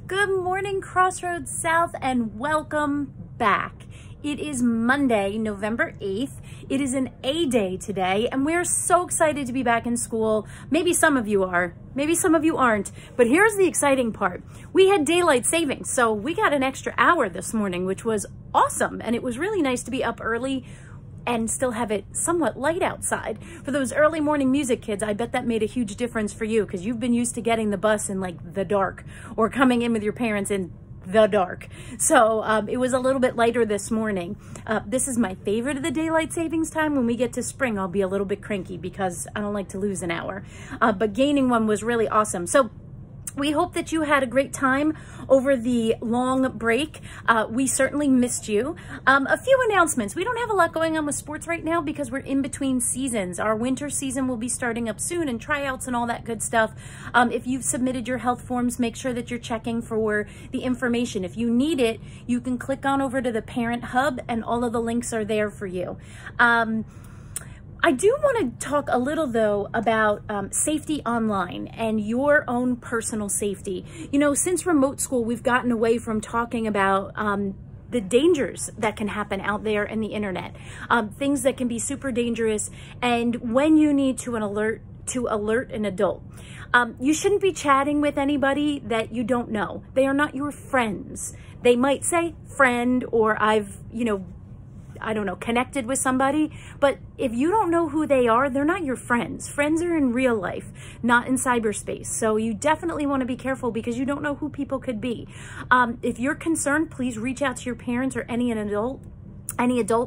Good morning, Crossroads South, and welcome back. It is Monday, November 8th. It is an A day today, and we're so excited to be back in school. Maybe some of you are, maybe some of you aren't, but here's the exciting part. We had daylight savings, so we got an extra hour this morning, which was awesome, and it was really nice to be up early and still have it somewhat light outside. For those early morning music kids, I bet that made a huge difference for you because you've been used to getting the bus in like the dark or coming in with your parents in the dark. So it was a little bit lighter this morning. This is my favorite of the daylight savings time. When we get to spring, I'll be a little bit cranky because I don't like to lose an hour. But gaining one was really awesome. So we hope that you had a great time over the long break. We certainly missed you. A few announcements. We don't have a lot going on with sports right now because we're in between seasons. Our winter season will be starting up soon and tryouts and all that good stuff. If you've submitted your health forms, make sure that you're checking for the information. If you need it, you can click on over to the Parent Hub and all of the links are there for you. I do want to talk a little, though, about safety online and your own personal safety. You know, since remote school, we've gotten away from talking about the dangers that can happen out there in the internet, things that can be super dangerous, and when you need to alert an adult. You shouldn't be chatting with anybody that you don't know. They are not your friends. They might say friend or I don't know, connected with somebody, but if you don't know who they are, they're not your friends. Friends are in real life, not in cyberspace. So you definitely want to be careful because you don't know who people could be. If you're concerned, please reach out to your parents or any adult,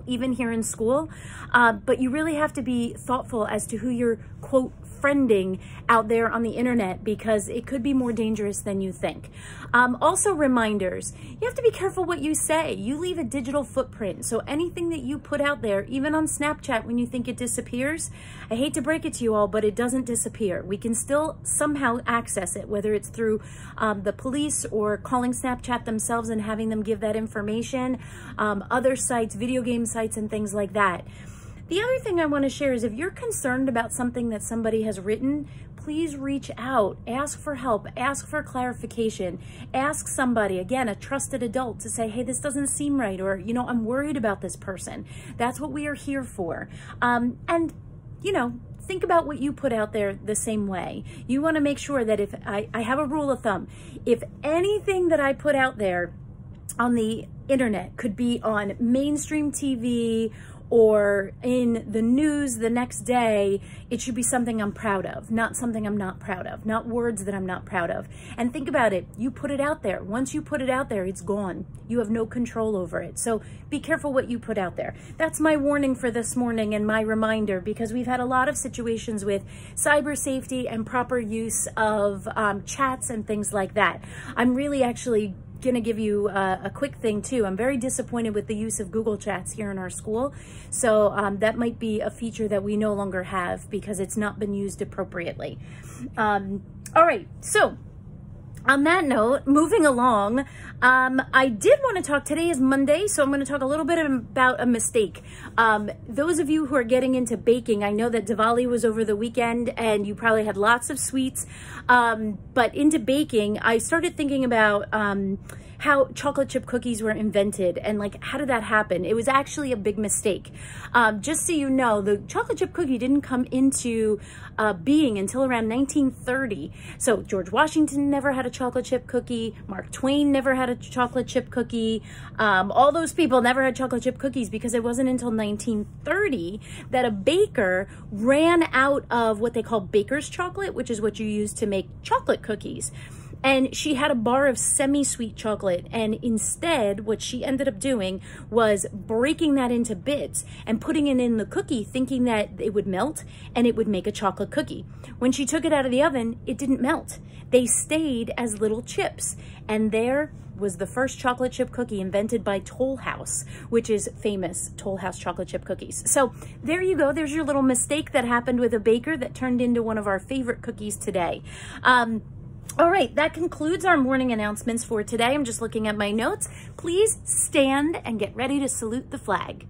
even here in school. But you really have to be thoughtful as to who you're, quote, friending out there on the internet because it could be more dangerous than you think. Also reminders, you have to be careful what you say. You leave a digital footprint. So anything that you put out there, even on Snapchat when you think it disappears, I hate to break it to you all, but it doesn't disappear. We can still somehow access it, whether it's through the police or calling Snapchat themselves and having them give that information, other sites, video game sites and things like that. The other thing I want to share is if you're concerned about something that somebody has written, please reach out, ask for help, ask for clarification, ask somebody, again, a trusted adult to say, hey, this doesn't seem right, or, you know, I'm worried about this person. That's what we are here for. And, you know, think about what you put out there the same way. You want to make sure that if I have a rule of thumb, if anything that I put out there on the internet could be on mainstream TV or in the news the next day, it should be something I'm proud of, not something I'm not proud of, not words that I'm not proud of. And think about it, you put it out there. Once you put it out there, it's gone. You have no control over it. So be careful what you put out there. That's my warning for this morning and my reminder because we've had a lot of situations with cyber safety and proper use of chats and things like that. I'm really actually gonna give you a quick thing too. I'm very disappointed with the use of Google Chats here in our school. So that might be a feature that we no longer have because it's not been used appropriately. All right, so on that note, moving along, I did want to talk, today is Monday, so I'm going to talk a little bit about a mistake. Those of you who are getting into baking, I know that Diwali was over the weekend and you probably had lots of sweets, but into baking, I started thinking about how chocolate chip cookies were invented and like, how did that happen? It was actually a big mistake. Just so you know, the chocolate chip cookie didn't come into being until around 1930. So George Washington never had a chocolate chip cookie. Mark Twain never had a chocolate chip cookie. All those people never had chocolate chip cookies because it wasn't until 1930 that a baker ran out of what they call baker's chocolate, which is what you use to make chocolate cookies. And she had a bar of semi-sweet chocolate, and instead what she ended up doing was breaking that into bits and putting it in the cookie thinking that it would melt and it would make a chocolate cookie. When she took it out of the oven, it didn't melt. They stayed as little chips, and there was the first chocolate chip cookie invented by Toll House, which is famous, Toll House chocolate chip cookies. So there you go. There's your little mistake that happened with a baker that turned into one of our favorite cookies today. All right, that concludes our morning announcements for today. I'm just looking at my notes. Please stand and get ready to salute the flag.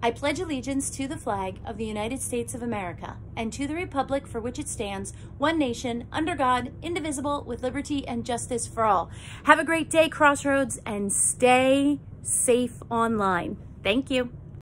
I pledge allegiance to the flag of the United States of America and to the republic for which it stands, one nation, under God, indivisible, with liberty and justice for all. Have a great day, Crossroads, and stay safe online. Thank you.